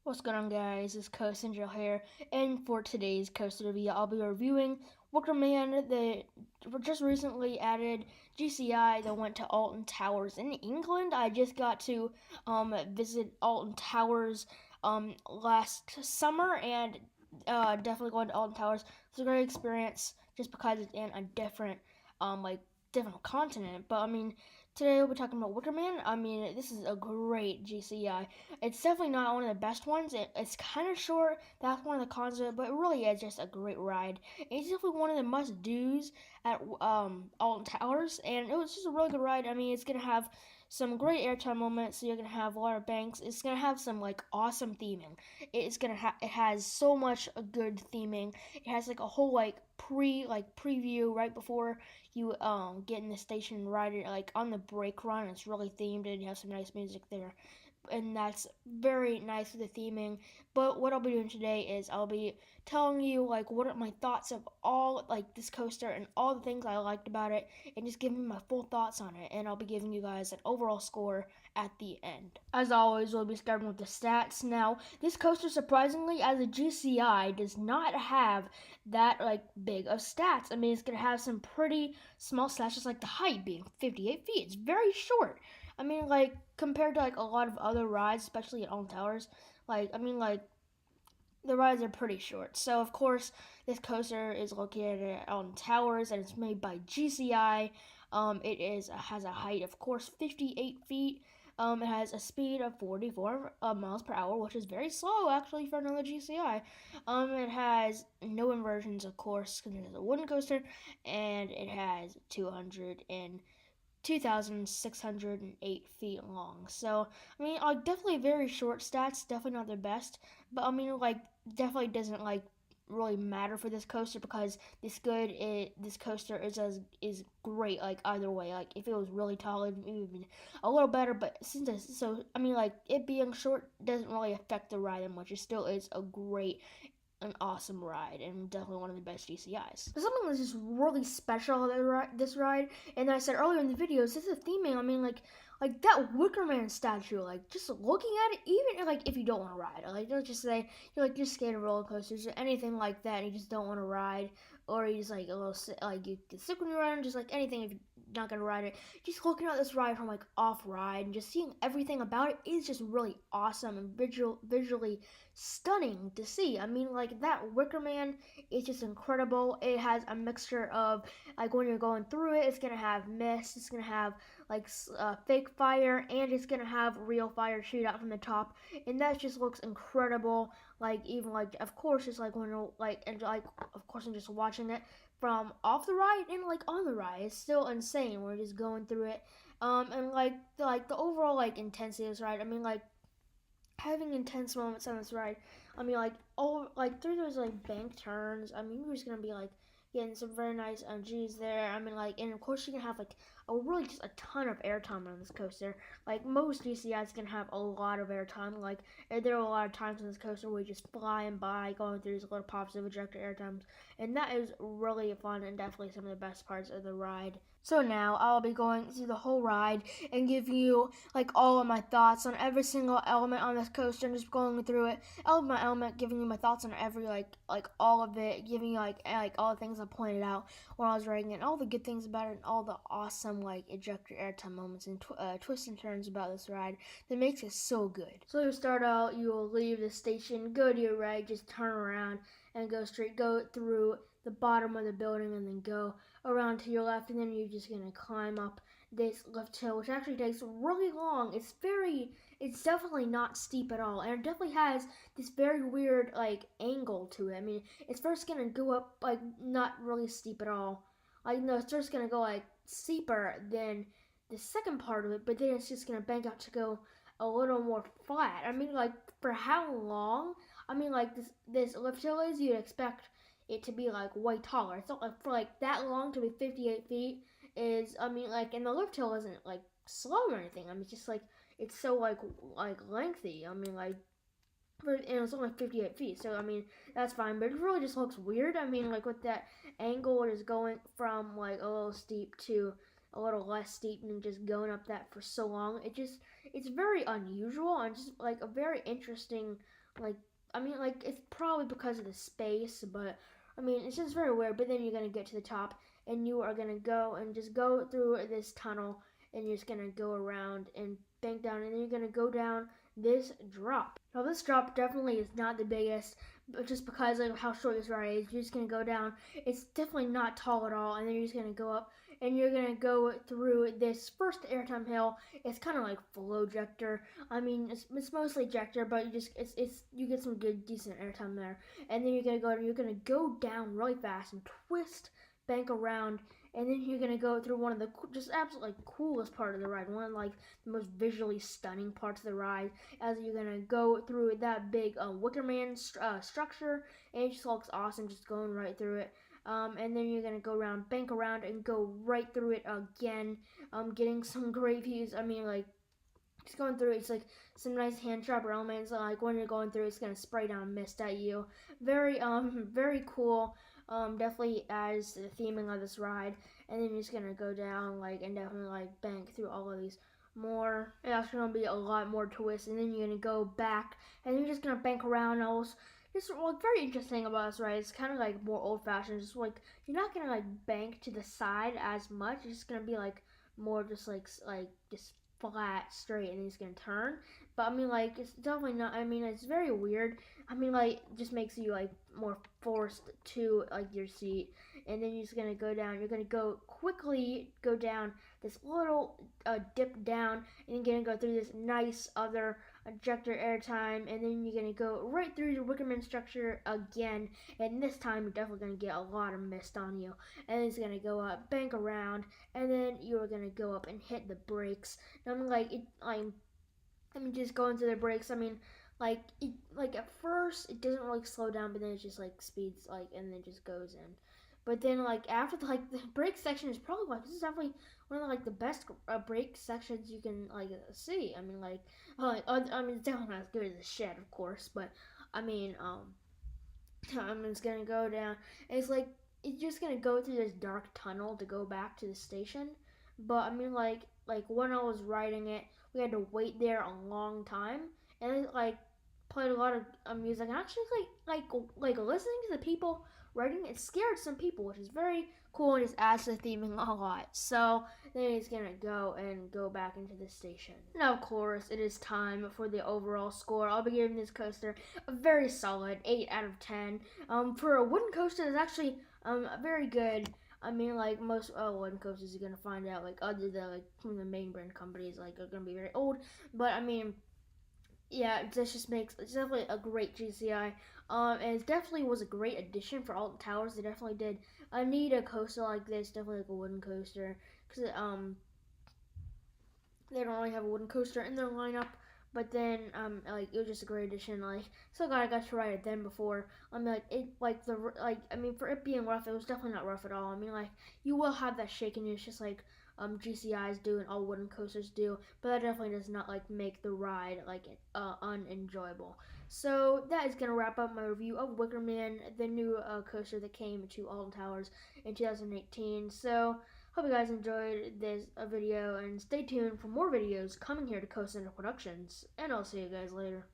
What's going on, guys? It's Coast Angel here, and for today's Coast review, I'll be reviewing Wicker Man. They just recently added GCI that went to Alton Towers in England. I just got to visit Alton Towers last summer, and definitely going to Alton Towers. It's a great experience just because it's in a different different continent. But I mean, today we'll be talking about Wicker Man. I mean, this is a great GCI. It's definitely not one of the best ones. It's kind of short. That's one of the cons of it, but it really is just a great ride. It's definitely one of the must dos at Alton Towers, and it was just a really good ride. I mean, it's gonna have some great airtime moments. So you're gonna have a lot of banks. It's gonna have some awesome theming. It has so much good theming. It has a whole preview right before you get in the station and ride it on the brake run. It's really themed and you have some nice music there, and that's very nice with the theming. But what I'll be doing today is I'll be telling you what are my thoughts of all this coaster and all the things I liked about it, and just giving my full thoughts on it. And I'll be giving you guys an overall score at the end. As always, we'll be starting with the stats. Now, this coaster, surprisingly, as a GCI, does not have that big of stats. I mean, it's gonna have some pretty small stats, just like the height being 58 feet. It's very short. I mean, compared to a lot of other rides, especially at Alton Towers, the rides are pretty short. So of course, this coaster is located at Alton Towers, and it's made by GCI. Has a height, of course, 58 feet. It has a speed of 44 miles per hour, which is very slow actually for another GCI. It has no inversions, of course, because it's a wooden coaster, and it has 2,608 feet long. So, I mean, definitely very short stats, definitely not their best, but I mean, definitely doesn't really matter for this coaster because this coaster is great either way. If it was really tall, it would be a little better, but since I mean, it being short doesn't really affect the ride that much. It still is an awesome ride and definitely one of the best GCIs. There's something that's just really special about this ride, and I said earlier in the video, this is a theming. I mean, that Wicker Man statue, just looking at it, even if you don't want to ride, don't just say you're scared of roller coasters or anything like that, and you just don't want to ride, or you just a little you get sick when you're riding, just anything if you're not gonna ride it. Just looking at this ride from off ride and just seeing everything about it is just really awesome and visually stunning to see. I mean, that Wicker Man is just incredible. It has a mixture of when you're going through it, it's gonna have mist, it's gonna have fake fire, and it's gonna have real fire shoot out from the top, and that just looks incredible. Even of course it's when you're of course I'm just watching it from off the ride and on the ride, it's still insane. We're just going through it, and the overall intensity of this ride. I mean, having intense moments on this ride. I mean, through those bank turns. I mean, you're just gonna be getting some very nice G's there. I mean, and of course you can have just a ton of airtime on this coaster. Most GCIs can have a lot of airtime. There are a lot of times on this coaster where you just flying by, going through these little pops of ejector airtimes, and that is really fun and definitely some of the best parts of the ride. So now I'll be going through the whole ride and giving you all of my thoughts on every single element on this coaster, and just going through it, element, giving you my thoughts on every all of it, giving you all the things I pointed out when I was writing it, and all the good things about it, and all the awesome ejector airtime moments and twists and turns about this ride that makes it so good. So you start out, you will leave the station, go to your right, just turn around and go through the bottom of the building, and then go around to your left, and then you're just gonna climb up this lift hill, which actually takes really long. It's definitely not steep at all, and it definitely has this very weird angle to it. I mean, it's first gonna go up not really steep at all. No, it's first gonna go steeper than the second part of it, but then it's just gonna bank out to go a little more flat. I mean, for how long? I mean, this lift hill is, you'd expect it to be way taller. It's not for that long to be 58 feet is, I mean, and the lift hill isn't slow or anything. I mean, it's just it's so lengthy. I mean, and it's only 58 feet, so I mean that's fine. But it really just looks weird. I mean, with that angle, it is going from a little steep to a little less steep, and just going up that for so long. It's very unusual and just a very interesting like I mean like it's probably because of the space, but I mean it's just very weird. But then you're gonna get to the top, and you are gonna go and just go through this tunnel, and you're just gonna go around and bank down, and then you're gonna go down this drop. Now this drop definitely is not the biggest, but just because of how short this ride is, you're just gonna go down. It's definitely not tall at all, and then you're just gonna go up, and you're gonna go through this first airtime hill. It's kind of like flow ejector. I mean, it's mostly ejector, but it's you get some good decent airtime there. And then you're gonna go down really fast and twist, bank around, and then you're gonna go through one of the just absolutely coolest part of the ride, one of like the most visually stunning parts of the ride, as you're gonna go through that big Wicker Man structure, and it just looks awesome, just going right through it. And then you're gonna go around, bank around, and go right through it again, getting some great views. I mean, like, just going through it's like some nice hand trapper elements. Like when you're going through, it's gonna spray down mist at you. Very cool. Definitely adds to the theming of this ride. And then you're just gonna go down like and definitely like bank through all of these more. It's gonna be a lot more twists, and then you're gonna go back, and then you're just gonna bank around. Almost just like very interesting about this ride. It's kind of like more old fashioned. Just like you're not gonna like bank to the side as much. It's just gonna be like more just like just flat straight, and it's gonna turn. But I mean like it's definitely not. I mean it's very weird. I mean like it just makes you like more forced to like your seat, and then you're just gonna go down. You're gonna quickly go down this little dip down, and you're gonna go through this nice other ejector airtime, and then you're gonna go right through the Wickerman structure again, and this time you're definitely gonna get a lot of mist on you, and it's gonna go up, bank around, and then you're gonna go up and hit the brakes. And I'm like it, I'm just going through the brakes. I mean, like at first it doesn't really slow down, but then it just like speeds and then just goes in. But then like after the brake section is probably like this is definitely one of the best brake sections you can see. I mean I mean it's definitely not as good as the shed, of course, but I mean it's gonna go down. And it's just gonna go through this dark tunnel to go back to the station. But I mean like when I was riding it, we had to wait there a long time, and it played a lot of music, and actually listening to the people writing it scared some people, which is very cool and just adds to the theming a lot. So then he's gonna go back into the station. Now of course it is time for the overall score. I'll be giving this coaster a very solid 8 out of 10. For a wooden coaster, it's actually very good. I mean, like most wooden coasters you're gonna find out, other than from the main brand companies, are gonna be very old. But I mean, yeah, this just makes it's definitely a great GCI. And it definitely was a great addition for Alton Towers. They definitely did need a coaster like this, definitely like a wooden coaster, because they don't really have a wooden coaster in their lineup. But then it was just a great addition. So glad I got to ride it then before. I mean I mean for it being rough, it was definitely not rough at all. I mean you will have that shakiness just like GCIs do and all wooden coasters do, but that definitely does not make the ride unenjoyable. So that is gonna wrap up my review of Wicker Man, the new coaster that came to Alton Towers in 2018. So hope you guys enjoyed this video, and stay tuned for more videos coming here to Coast Center Productions, and I'll see you guys later.